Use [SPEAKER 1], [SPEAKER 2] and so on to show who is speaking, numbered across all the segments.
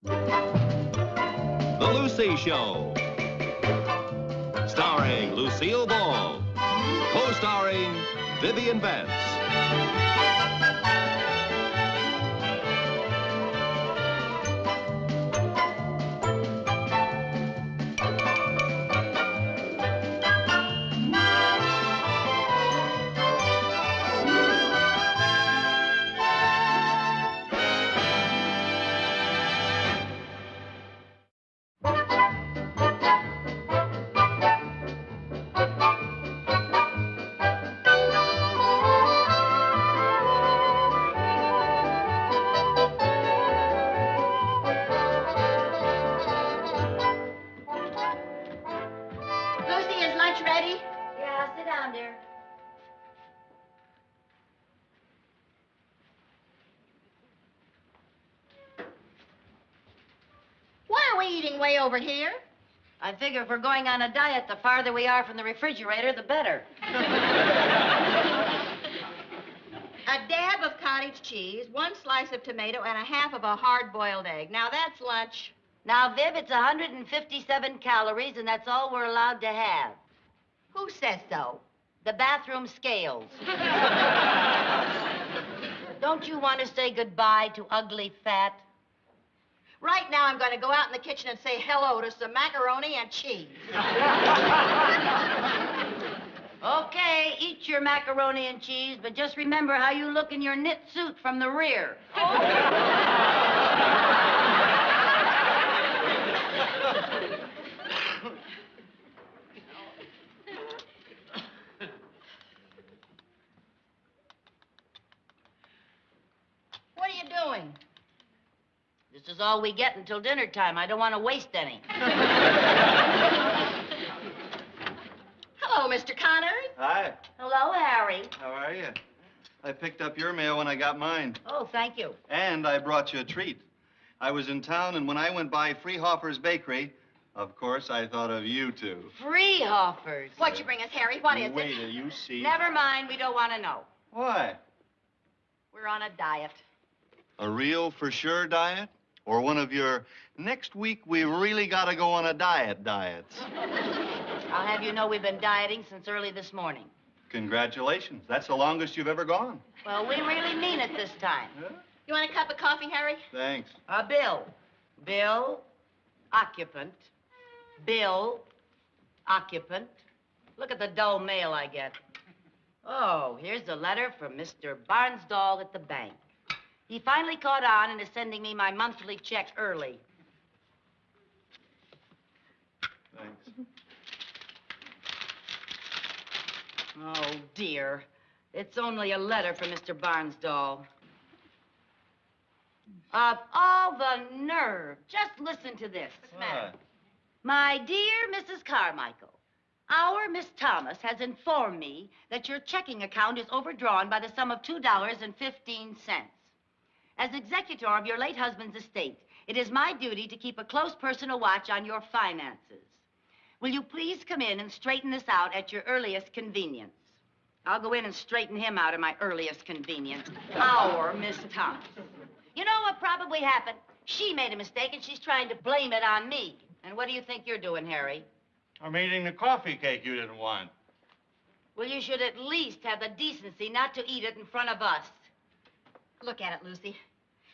[SPEAKER 1] The Lucy Show. Starring Lucille Ball. Co-starring Vivian Vance.
[SPEAKER 2] Lucy, is lunch ready?
[SPEAKER 3] Yeah, sit down, dear.
[SPEAKER 2] Why are we eating way over here?
[SPEAKER 3] I figure if we're going on a diet, the farther we are from the refrigerator, the better.
[SPEAKER 2] A dab of cottage cheese, 1 slice of tomato, and a half of a hard-boiled egg. Now, that's lunch.
[SPEAKER 3] Now, Viv, it's 157 calories, and that's all we're allowed to have.
[SPEAKER 2] Who says so?
[SPEAKER 3] The bathroom scales. Don't you want to say goodbye to ugly fat?
[SPEAKER 2] Right now, I'm going to go out in the kitchen and say hello to some macaroni and cheese.
[SPEAKER 3] Okay, eat your macaroni and cheese, but just remember how you look in your knit suit from the rear.
[SPEAKER 2] What are you doing?
[SPEAKER 3] This is all we get until dinner time. I don't want to waste any.
[SPEAKER 2] Hello, Mr. Connors.
[SPEAKER 4] Hi.
[SPEAKER 3] Hello, Harry.
[SPEAKER 4] How are you? I picked up your mail when I got mine.
[SPEAKER 3] Oh, thank you.
[SPEAKER 4] And I brought you a treat. I was in town, and when I went by Freehoffer's Bakery, of course, I thought of you two.
[SPEAKER 3] Freehoffers.
[SPEAKER 2] What'd you bring us, Harry? What is
[SPEAKER 4] Wait
[SPEAKER 2] it?
[SPEAKER 4] till you see.
[SPEAKER 3] Never mind. We don't want to know.
[SPEAKER 4] Why?
[SPEAKER 2] We're on a diet.
[SPEAKER 4] A real for sure diet? Or one of your next week we really gotta go on a diets?
[SPEAKER 3] I'll have you know we've been dieting since early this morning.
[SPEAKER 4] Congratulations. That's the longest you've ever gone.
[SPEAKER 3] Well, we really mean it this time.
[SPEAKER 4] Yeah?
[SPEAKER 2] You want a cup of coffee, Harry?
[SPEAKER 4] Thanks.
[SPEAKER 3] Bill. Bill, occupant. Bill, occupant. Look at the dull mail I get. Oh, here's a letter from Mr. Barnsdall at the bank. He finally caught on and is sending me my monthly check early.
[SPEAKER 4] Thanks.
[SPEAKER 3] Oh, dear. It's only a letter from Mr. Barnsdall. Of all the nerve. Just listen to this.
[SPEAKER 2] What's the matter?
[SPEAKER 4] What?
[SPEAKER 3] My dear Mrs. Carmichael, our Miss Thomas has informed me that your checking account is overdrawn by the sum of $2.15. As executor of your late husband's estate, it is my duty to keep a close personal watch on your finances. Will you please come in and straighten this out at your earliest convenience? I'll go in and straighten him out at my earliest convenience. Our Miss Thomas. You know what probably happened? She made a mistake and she's trying to blame it on me. And what do you think you're doing, Harry?
[SPEAKER 4] I'm eating the coffee cake you didn't want.
[SPEAKER 3] Well, you should at least have the decency not to eat it in front of us.
[SPEAKER 2] Look at it, Lucy.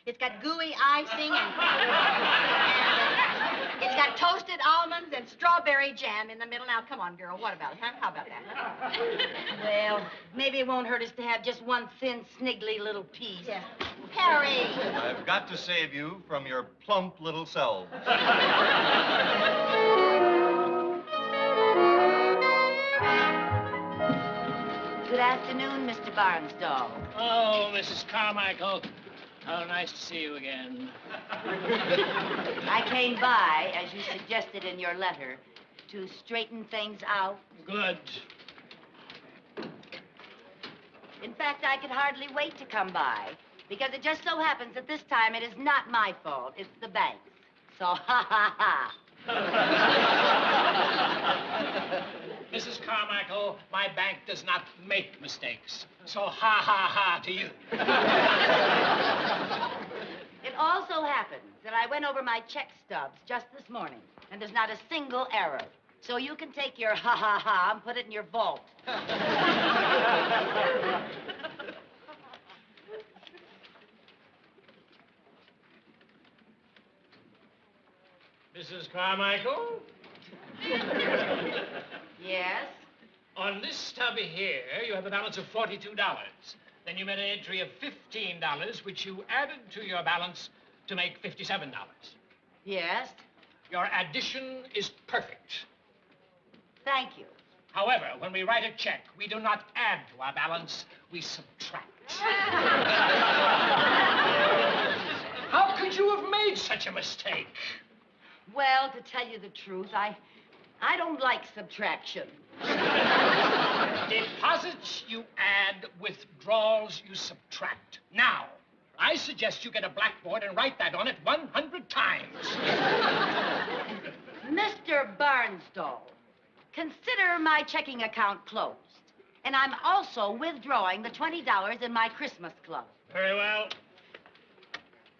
[SPEAKER 2] It's got gooey icing and it's got toasted almonds and strawberry jam in the middle. Now, come on, girl. What about it, huh? How about that, huh?
[SPEAKER 3] Well, maybe it won't hurt us to have just one thin, sniggly little piece.
[SPEAKER 2] Yeah. Harry!
[SPEAKER 4] I've got to save you from your plump little selves.
[SPEAKER 3] Good afternoon, Mr. Barnsdall.
[SPEAKER 5] Oh, Mrs. Carmichael. How nice to see you again.
[SPEAKER 3] I came by, as you suggested in your letter, to straighten things out.
[SPEAKER 5] Good.
[SPEAKER 3] In fact, I could hardly wait to come by, because it just so happens that this time it is not my fault, it's the bank's. So, ha, ha, ha.
[SPEAKER 5] Mrs. Carmichael, my bank does not make mistakes. So ha, ha, ha to you.
[SPEAKER 3] It also happens that I went over my check stubs just this morning, and there's not a single error. So you can take your ha-ha-ha and put it in your vault.
[SPEAKER 5] Mrs. Carmichael?
[SPEAKER 3] Yes?
[SPEAKER 5] On this stubby here, you have a balance of $42. Then you made an entry of $15, which you added to your balance to make $57.
[SPEAKER 3] Yes?
[SPEAKER 5] Your addition is perfect.
[SPEAKER 3] Thank you.
[SPEAKER 5] However, when we write a check, we do not add to our balance, we subtract. How could you have made such a mistake?
[SPEAKER 3] Well, to tell you the truth, I don't like subtraction.
[SPEAKER 5] Deposits you add, withdrawals you subtract. Now, I suggest you get a blackboard and write that on it 100 times.
[SPEAKER 3] Mr. Barnsdall, consider my checking account closed. And I'm also withdrawing the $20 in my Christmas club.
[SPEAKER 5] Very well.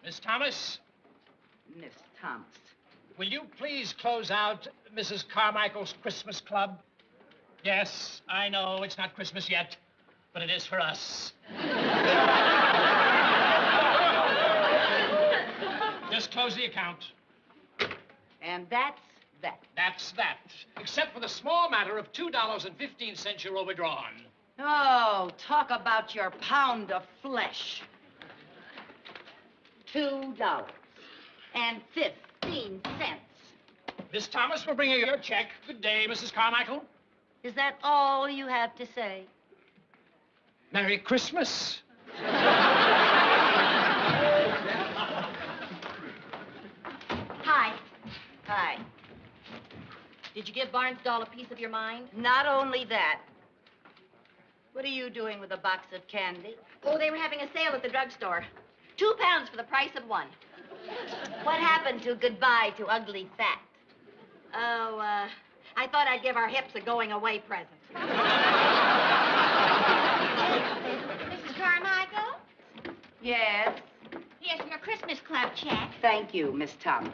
[SPEAKER 5] Miss Thomas,
[SPEAKER 3] Miss Thomas.
[SPEAKER 5] will you please close out Mrs. Carmichael's Christmas club? Yes, I know it's not Christmas yet, but it is for us. Just close the account.
[SPEAKER 3] And that's that.
[SPEAKER 5] That's that. Except for the small matter of $2.15 you're overdrawn.
[SPEAKER 3] Oh, talk about your pound of flesh. $2.15.
[SPEAKER 5] Miss Thomas will bring you your check. Good day, Mrs. Carmichael.
[SPEAKER 3] Is that all you have to say?
[SPEAKER 5] Merry Christmas.
[SPEAKER 2] Hi. Hi. Did you give Barnsdall a piece of your mind?
[SPEAKER 3] Not only that. What are you doing with a box of candy?
[SPEAKER 2] Oh, they were having a sale at the drugstore. 2 pounds for the price of one.
[SPEAKER 3] What happened to goodbye to ugly fat?
[SPEAKER 2] Oh, I thought I'd give our hips a going-away present.
[SPEAKER 6] Mrs. Carmichael?
[SPEAKER 3] Yes.
[SPEAKER 6] Here's your Christmas club check.
[SPEAKER 3] Thank you, Miss Thomas.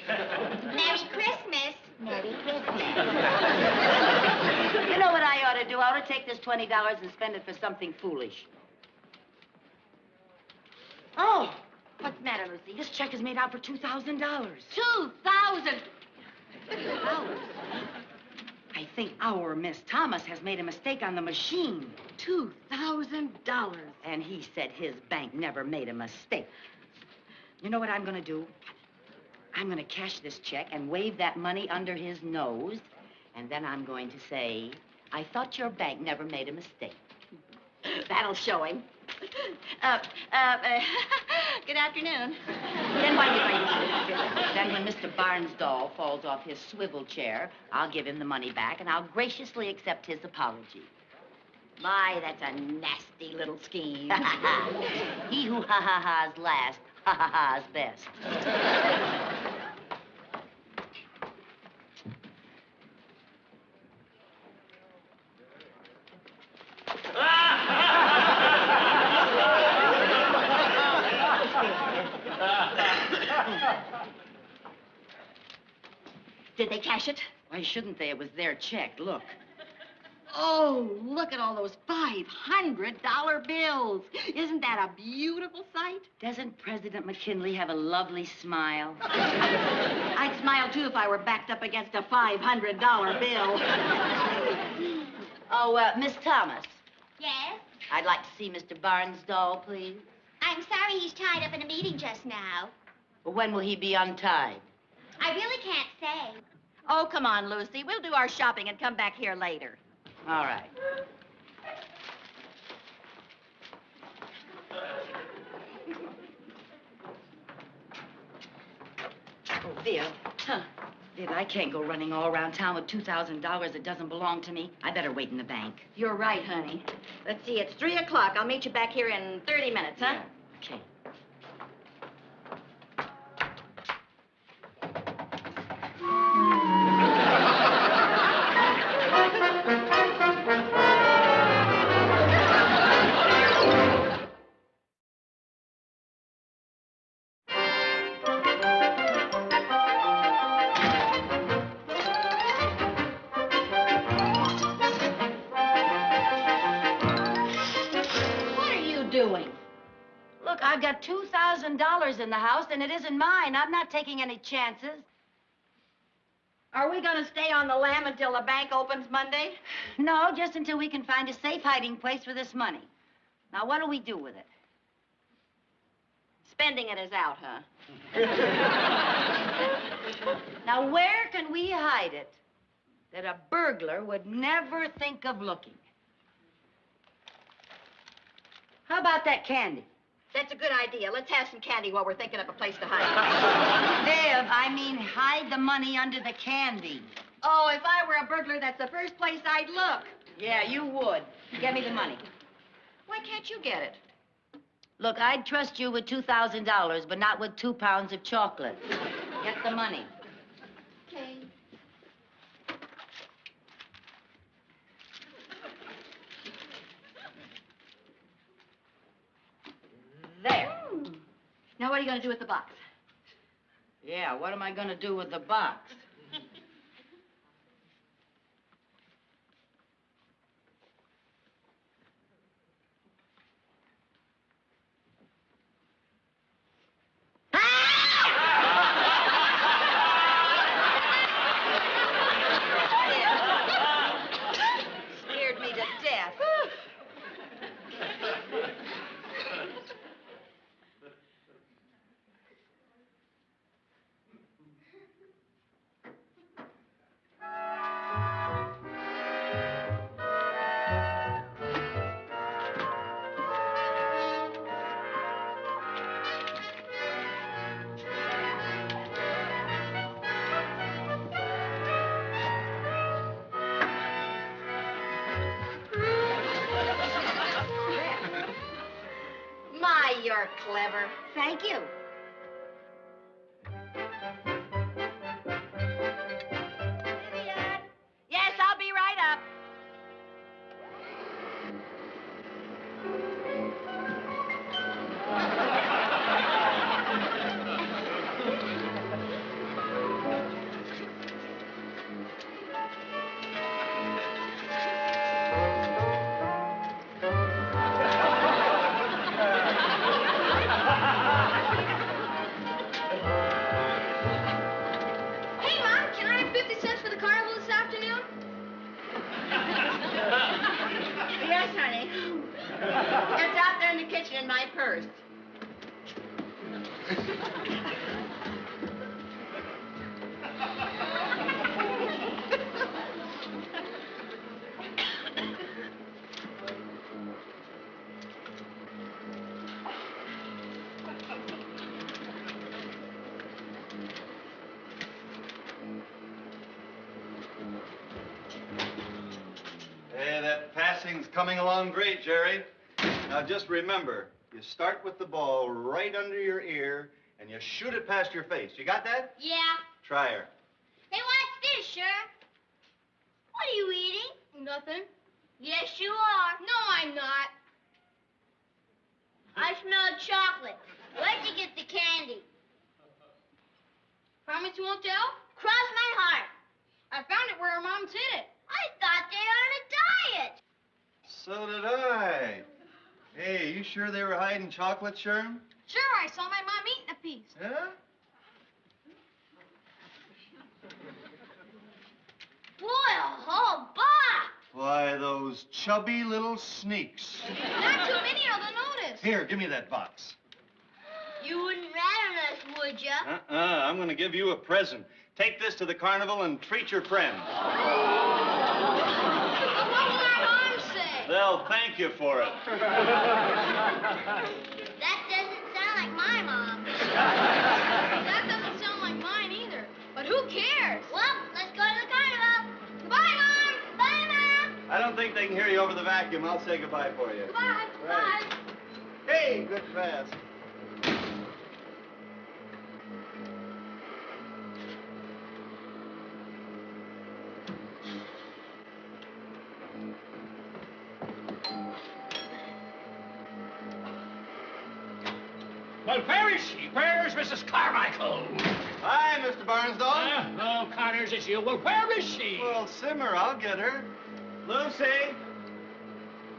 [SPEAKER 6] Merry Christmas. Merry Christmas.
[SPEAKER 3] You know what I ought to do? I ought to take this $20 and spend it for something foolish. Oh, what's the matter, Lucy? This check is made out for $2,000.
[SPEAKER 6] $2,000.
[SPEAKER 3] I think our Miss Thomas has made a mistake on the machine.
[SPEAKER 2] $2,000.
[SPEAKER 3] And he said his bank never made a mistake. You know what I'm going to do? I'm going to cash this check and wave that money under his nose. And then I'm going to say, I thought your bank never made a mistake.
[SPEAKER 2] That'll show him. Good afternoon.
[SPEAKER 3] Then when Mr. Barnsdall falls off his swivel chair, I'll give him the money back, and I'll graciously accept his apology.
[SPEAKER 2] My, that's a nasty little scheme.
[SPEAKER 3] He who ha-ha-ha's last, ha-ha-ha's best.
[SPEAKER 2] Did they cash it?
[SPEAKER 3] Why shouldn't they? It was their check. Look.
[SPEAKER 2] Oh, look at all those $500 bills. Isn't that a beautiful sight?
[SPEAKER 3] Doesn't President McKinley have a lovely smile?
[SPEAKER 2] I'd smile, too, if I were backed up against a $500 bill.
[SPEAKER 3] Oh, Miss Thomas,
[SPEAKER 6] Yes?
[SPEAKER 3] I'd like to see Mr. Barnsdall, please.
[SPEAKER 6] I'm sorry he's tied up in a meeting just now.
[SPEAKER 3] Well, when will he be untied?
[SPEAKER 6] I really can't say.
[SPEAKER 2] Oh, come on, Lucy. We'll do our shopping and come back here later.
[SPEAKER 3] All right. Oh, Viv. Viv, I can't go running all around town with $2,000 that doesn't belong to me. I better wait in the bank.
[SPEAKER 2] You're right, honey. Let's see, it's 3 o'clock. I'll meet you back here in 30 minutes, huh?
[SPEAKER 3] Yeah. Okay. I've got $2,000 in the house, and it isn't mine. I'm not taking any chances.
[SPEAKER 2] Are we going to stay on the lam until the bank opens Monday?
[SPEAKER 3] No, just until we can find a safe hiding place for this money. Now, what do we do with it?
[SPEAKER 2] Spending it is out, huh?
[SPEAKER 3] Now, where can we hide it that a burglar would never think of looking? How about that candy?
[SPEAKER 2] That's a good idea. Let's have some candy while we're thinking of a place to hide.
[SPEAKER 3] Viv, I mean hide the money under the candy.
[SPEAKER 2] Oh, if I were a burglar, that's the first place I'd look.
[SPEAKER 3] Yeah, you would. Get me the money.
[SPEAKER 2] Why can't you get it?
[SPEAKER 3] Look, I'd trust you with $2,000, but not with 2 pounds of chocolate. Get the money.
[SPEAKER 2] Okay.
[SPEAKER 3] There.
[SPEAKER 2] Now, what are you going to do with the box?
[SPEAKER 3] Yeah, what am I going to do with the box?
[SPEAKER 2] Scared me to death. My, you're clever.
[SPEAKER 3] Thank you.
[SPEAKER 2] Vivian? Yes, I'll be right up.
[SPEAKER 6] Hey, Mom, can I have 50 cents for the carnival this afternoon?
[SPEAKER 2] Yes, honey. It's out there in the kitchen in my purse.
[SPEAKER 4] Hey, that passing's coming along great, Jerry. Now just remember, you start with the ball right under your ear and you shoot it past your face. You got that?
[SPEAKER 6] Yeah.
[SPEAKER 4] Try her.
[SPEAKER 6] Hey, what's this, Sheriff? What are you eating? Nothing. Yes, you are. No, I'm not. I smell chocolate. Where'd you get the candy? Promise you won't tell? Cross my heart. I found it where our moms hid it. I thought they were on a diet.
[SPEAKER 4] So did I. Hey, you sure they were hiding chocolate, Sherm?
[SPEAKER 6] Sure, I saw my mom eating a piece.
[SPEAKER 4] Yeah?
[SPEAKER 6] Boy, a whole box.
[SPEAKER 4] Why, those chubby little sneaks.
[SPEAKER 6] Not too many of them noticed.
[SPEAKER 4] Here, give me that box.
[SPEAKER 6] You wouldn't rat on us, would ya?
[SPEAKER 4] I'm gonna give you a present. Take this to the carnival and treat your friends.
[SPEAKER 6] What will our mom say?
[SPEAKER 4] They'll thank you for it.
[SPEAKER 6] That doesn't sound like my mom. That doesn't sound like mine either. But who cares? Well, let's go to the carnival. Goodbye, Mom. Bye, Mom.
[SPEAKER 4] I don't think they can hear you over the vacuum. I'll say goodbye for you.
[SPEAKER 6] Goodbye.
[SPEAKER 4] Right.
[SPEAKER 6] Bye.
[SPEAKER 4] Hey, good pass.
[SPEAKER 5] Well, where is she? Where's Mrs. Carmichael?
[SPEAKER 4] Hi, Mr. Barnsdall.
[SPEAKER 5] Oh, Connors, it's you. Well, where is she?
[SPEAKER 4] Well, simmer, I'll get her. Lucy.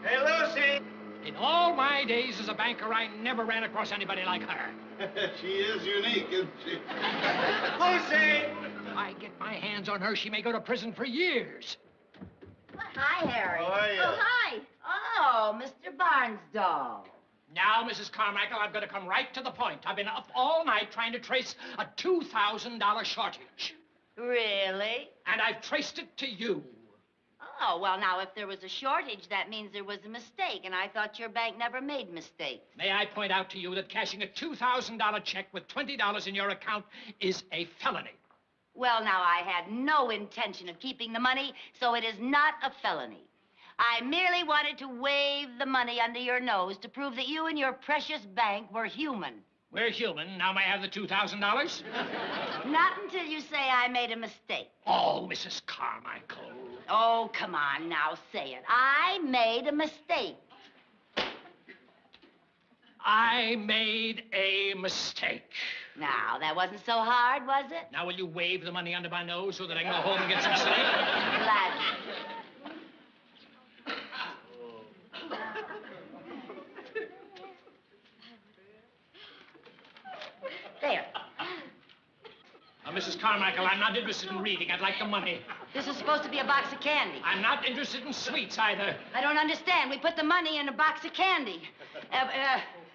[SPEAKER 4] Hey, Lucy.
[SPEAKER 5] In all my days as a banker, I never ran across anybody like her.
[SPEAKER 4] She is unique, isn't she? Lucy!
[SPEAKER 5] If I get my hands on her, she may go to prison for years.
[SPEAKER 3] Hi, Harry.
[SPEAKER 4] How are you?
[SPEAKER 2] Oh, hi.
[SPEAKER 3] Oh, Mr. Barnsdall.
[SPEAKER 5] Now, Mrs. Carmichael, I'm going to come right to the point. I've been up all night trying to trace a $2,000 shortage.
[SPEAKER 3] Really?
[SPEAKER 5] And I've traced it to you.
[SPEAKER 3] Oh, well, now, if there was a shortage, that means there was a mistake, and I thought your bank never made mistakes.
[SPEAKER 5] May I point out to you that cashing a $2,000 check with $20 in your account is a felony.
[SPEAKER 3] Well, now, I had no intention of keeping the money, so it is not a felony. I merely wanted to wave the money under your nose to prove that you and your precious bank were human.
[SPEAKER 5] We're human. Now may I have the $2,000?
[SPEAKER 3] Not until you say I made a mistake.
[SPEAKER 5] Oh, Mrs. Carmichael.
[SPEAKER 3] Oh, come on now, say it. I made a mistake.
[SPEAKER 5] I made a mistake.
[SPEAKER 3] Now, that wasn't so hard, was it?
[SPEAKER 5] Now will you wave the money under my nose so that I can go home and get some sleep?
[SPEAKER 3] Gladly. There.
[SPEAKER 5] Mrs. Carmichael, I'm not interested in reading. I'd like the money.
[SPEAKER 3] This is supposed to be a box of candy.
[SPEAKER 5] I'm not interested in sweets either.
[SPEAKER 3] I don't understand. We put the money in a box of candy.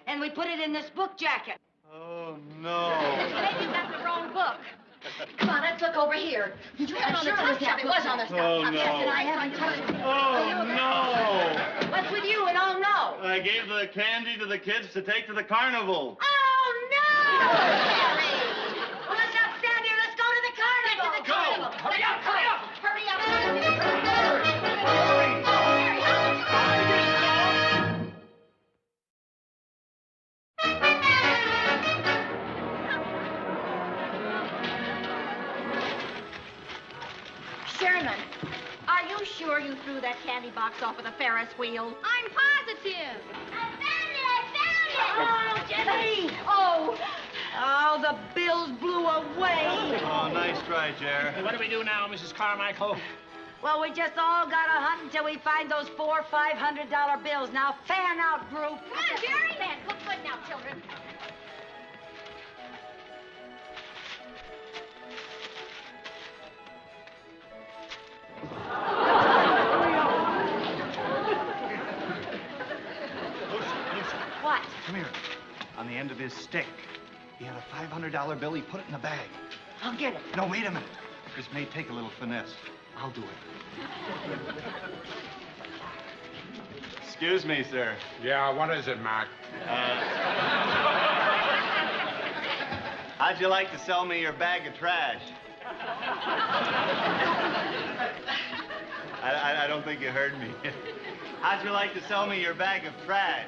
[SPEAKER 3] And we put it in this book jacket.
[SPEAKER 4] Oh, no.
[SPEAKER 2] Maybe you got the wrong book. Come on, let's look over here. Did you have it on the top shelf? It was on the top
[SPEAKER 4] Oh,
[SPEAKER 2] shelf.
[SPEAKER 4] no.
[SPEAKER 2] Yes, and I haven't touched it.
[SPEAKER 4] Oh, no.
[SPEAKER 3] What's with you and oh no?
[SPEAKER 4] I gave the candy to the kids to take to the carnival.
[SPEAKER 3] Oh no! Harry! Well, let's not stand here. Let's go to the carnival.
[SPEAKER 2] Get to the carnival.
[SPEAKER 5] Hurry up, hurry up!
[SPEAKER 2] Hurry up. Sherman, are you sure you threw that candy box off of the Ferris wheel?
[SPEAKER 6] I'm positive. I found it.
[SPEAKER 3] Oh, Jenny! Oh, the bills blew away.
[SPEAKER 4] Oh, nice try, Jer.
[SPEAKER 5] What do we do now, Mrs. Carmichael?
[SPEAKER 3] Well, we just all gotta hunt until we find those $400, $500 bills. Now, fan out, group.
[SPEAKER 6] Come on, Jerry.
[SPEAKER 2] Man, look good now, children.
[SPEAKER 4] Lucy,
[SPEAKER 3] What?
[SPEAKER 4] come here. On the end of his stick, he had a $500 bill. He put it in a bag.
[SPEAKER 3] I'll get it.
[SPEAKER 4] No, wait a minute. This may take a little finesse. I'll do it. Excuse me, sir.
[SPEAKER 7] Yeah, what is it, Mac?
[SPEAKER 4] How'd you like to sell me your bag of trash? I don't think you heard me. How'd you like to sell me your bag of trash?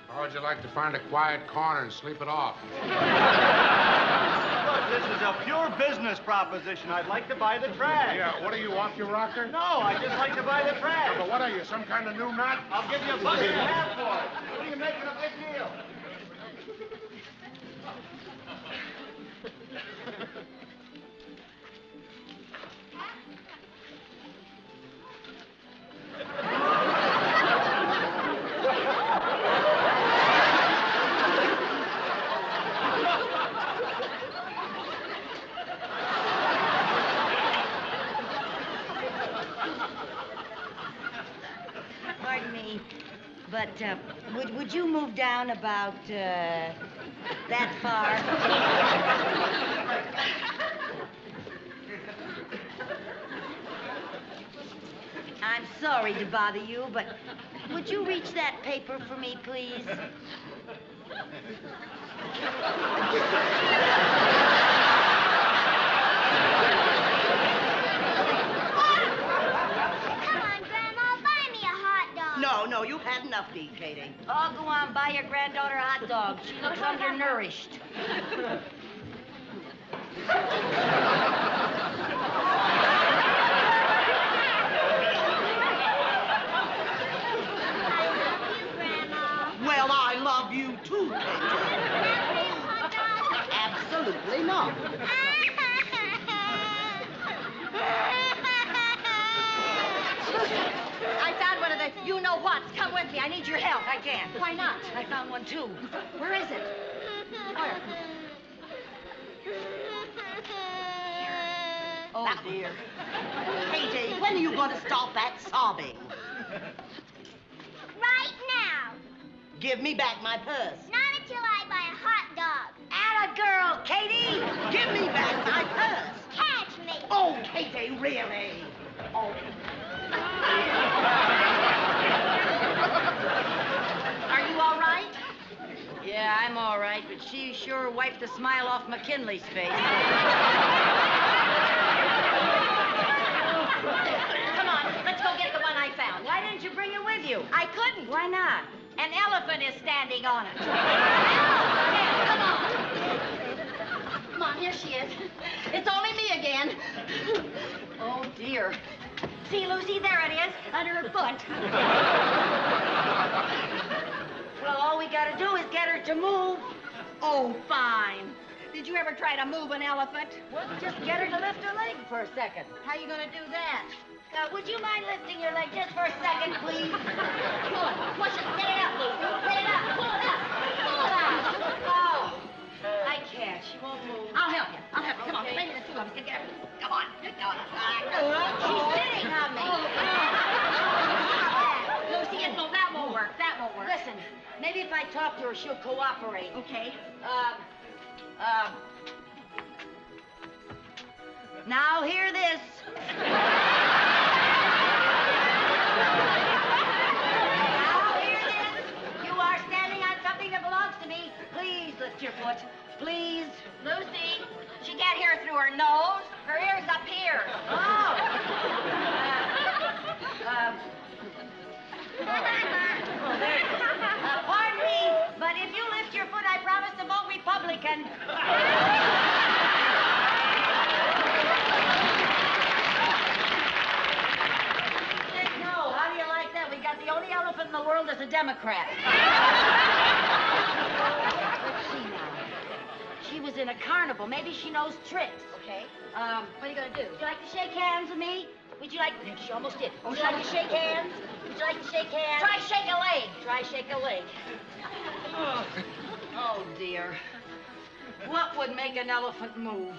[SPEAKER 7] How would you like to find a quiet corner and sleep it off?
[SPEAKER 4] Look, this is a pure business proposition. I'd like to buy the trash.
[SPEAKER 7] Yeah, what are you, off your rocker?
[SPEAKER 4] No, I'd just like to buy the trash.
[SPEAKER 7] But what are you, some kind of new nut?
[SPEAKER 4] I'll give you $1.50 for it. What are you making a big deal?
[SPEAKER 3] Pardon me, but would you move down about that far? I'm sorry to bother you, but would you reach that paper for me, please?
[SPEAKER 6] Come on, Grandma, buy me a hot dog.
[SPEAKER 3] No, you've had enough to eat, Katie. Oh, go on, buy your granddaughter a hot dog. She looks undernourished. Well, I love you too, Absolutely not.
[SPEAKER 2] I found one of the you-know-whats. Come with me.
[SPEAKER 3] me. I need your help.
[SPEAKER 2] I can't.
[SPEAKER 3] Why not? I found one, too.
[SPEAKER 2] Where is it? Where?
[SPEAKER 3] Oh, dear.
[SPEAKER 8] KJ, when are you going to stop that sobbing?
[SPEAKER 6] Right now.
[SPEAKER 8] Give me back my purse.
[SPEAKER 6] Not until I buy a hot dog.
[SPEAKER 3] Atta girl, Katie!
[SPEAKER 8] Give me back my purse.
[SPEAKER 6] Catch me.
[SPEAKER 8] Oh, KJ, really? Oh.
[SPEAKER 3] Are you all right? Yeah, I'm all right, but she sure wiped the smile off McKinley's face.
[SPEAKER 2] Come on, let's go get the one I found.
[SPEAKER 3] Why didn't you bring it with you?
[SPEAKER 2] I couldn't.
[SPEAKER 3] Why not?
[SPEAKER 2] An elephant is standing on it. Come on. Come on, here she is. It's only me again.
[SPEAKER 3] Oh, dear.
[SPEAKER 2] See, Lucy, there it is, under her foot.
[SPEAKER 3] Well, all we gotta do is get her to move.
[SPEAKER 2] Oh, fine. Did you ever try to move an elephant?
[SPEAKER 3] Well, just get her to lift her leg for a second.
[SPEAKER 2] How are you going to do that?
[SPEAKER 3] Would you mind lifting your leg just for a second, please?
[SPEAKER 2] Pull it. Push it. Get it up, Lucy. Get it up. Pull it up. Pull it up.
[SPEAKER 3] Oh, I can't. She won't move.
[SPEAKER 2] I'll help you. I'll help you. Come on. Maybe the two of us can get her. Come on. Get going.
[SPEAKER 3] She's sitting on me.
[SPEAKER 2] Lucy, that won't work. That won't work.
[SPEAKER 3] Listen, maybe if I talk to her, she'll cooperate.
[SPEAKER 2] Okay.
[SPEAKER 3] Now hear this. Now hear this. You are standing on something that belongs to me. Please lift your foot. Please.
[SPEAKER 2] Lucy, she can't hear through her nose. Her ear's up here.
[SPEAKER 3] Oh, there it is. Pardon me, but if you lift your foot, I promise to vote Republican. No, how do you like that? We got the only elephant in the world that's a Democrat. Let's see now. She was in a carnival. Maybe she knows tricks.
[SPEAKER 2] Okay.
[SPEAKER 3] What are you going to do? Would you like to shake hands with me? Would you like...
[SPEAKER 2] She almost did.
[SPEAKER 3] Would you like to shake hands? Would you like to shake hands?
[SPEAKER 2] Try shake a leg.
[SPEAKER 3] Try shake a leg. Oh, dear. What would make an elephant move?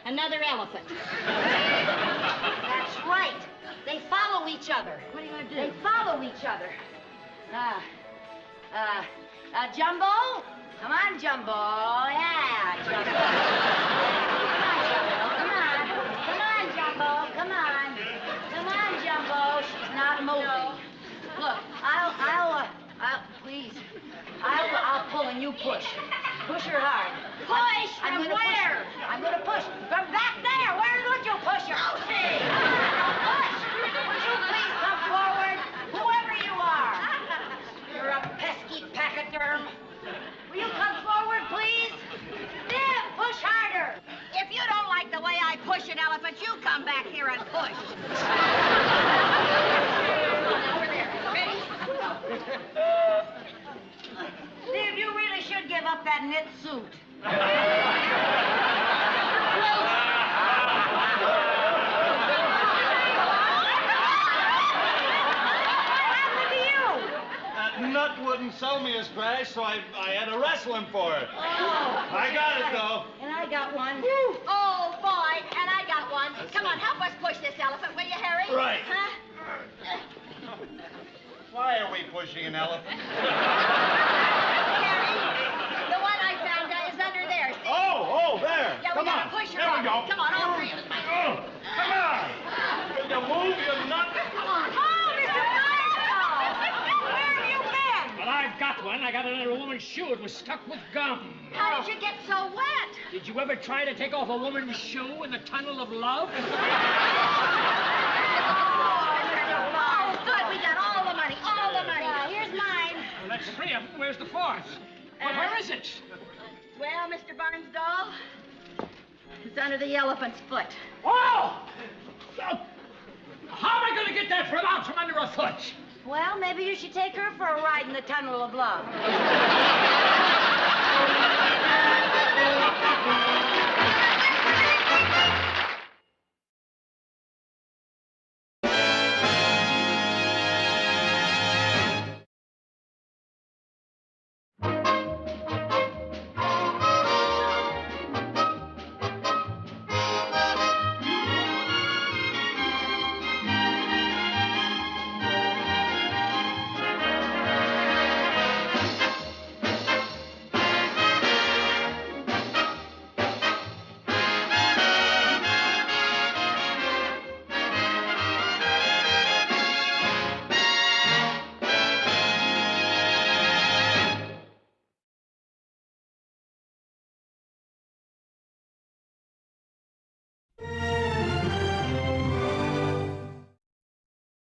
[SPEAKER 2] Another elephant.
[SPEAKER 3] That's right. They follow each other.
[SPEAKER 2] What are you going to do?
[SPEAKER 3] They follow each other. Jumbo? Come on, Jumbo. Yeah, Jumbo. Come on, Jumbo. Come on. Come on, Jumbo. She's not moving. Look, please. I'll pull and you push. Push her hard.
[SPEAKER 2] Push?
[SPEAKER 3] I'm
[SPEAKER 2] From
[SPEAKER 3] gonna
[SPEAKER 2] where?
[SPEAKER 3] Push. I'm gonna push. From back there. Where would you push her?
[SPEAKER 2] Lucy!
[SPEAKER 3] Push. Would you please come forward? Whoever you are. You're a pesky pachyderm. Will you come forward, please? There, push harder.
[SPEAKER 2] If you don't like the way I push an elephant, you come back here and push. Over there. Ready?
[SPEAKER 3] Steve, you really should give up that knit suit.
[SPEAKER 4] Nut wouldn't sell me his trash, so I had to wrestle him for it.
[SPEAKER 3] Oh,
[SPEAKER 4] I got it, though.
[SPEAKER 3] And I got one.
[SPEAKER 2] Oh, boy, and I got one. Come on, help us push this elephant, will you, Harry?
[SPEAKER 4] Right.
[SPEAKER 2] Huh?
[SPEAKER 4] Why are we pushing an elephant?
[SPEAKER 2] Harry, the one I found is under there, see?
[SPEAKER 4] Oh, there.
[SPEAKER 2] Yeah, we
[SPEAKER 4] Come
[SPEAKER 2] gotta
[SPEAKER 4] on.
[SPEAKER 2] push her
[SPEAKER 4] There we
[SPEAKER 2] up.
[SPEAKER 4] go.
[SPEAKER 2] Come on, all three of us.
[SPEAKER 4] Oh, come on. Will you move, you nut?
[SPEAKER 2] Come on. Oh, Mr. Barstow! Where have you been?
[SPEAKER 5] Well, I've got one. I got it under a woman's shoe. It was stuck with gum.
[SPEAKER 2] How did you get so wet?
[SPEAKER 5] Did you ever try to take off a woman's shoe in the tunnel of love?
[SPEAKER 2] Oh, good. We got all the money. All the money.
[SPEAKER 3] Here's mine.
[SPEAKER 5] Well, that's three of them. Where's the fourth? Well, where is it?
[SPEAKER 2] Well, Mr. Barnsdall, it's under the elephant's foot.
[SPEAKER 5] Oh! How am I going to get that out from under a foot?
[SPEAKER 3] Well, maybe you should take her for a ride in the tunnel of love.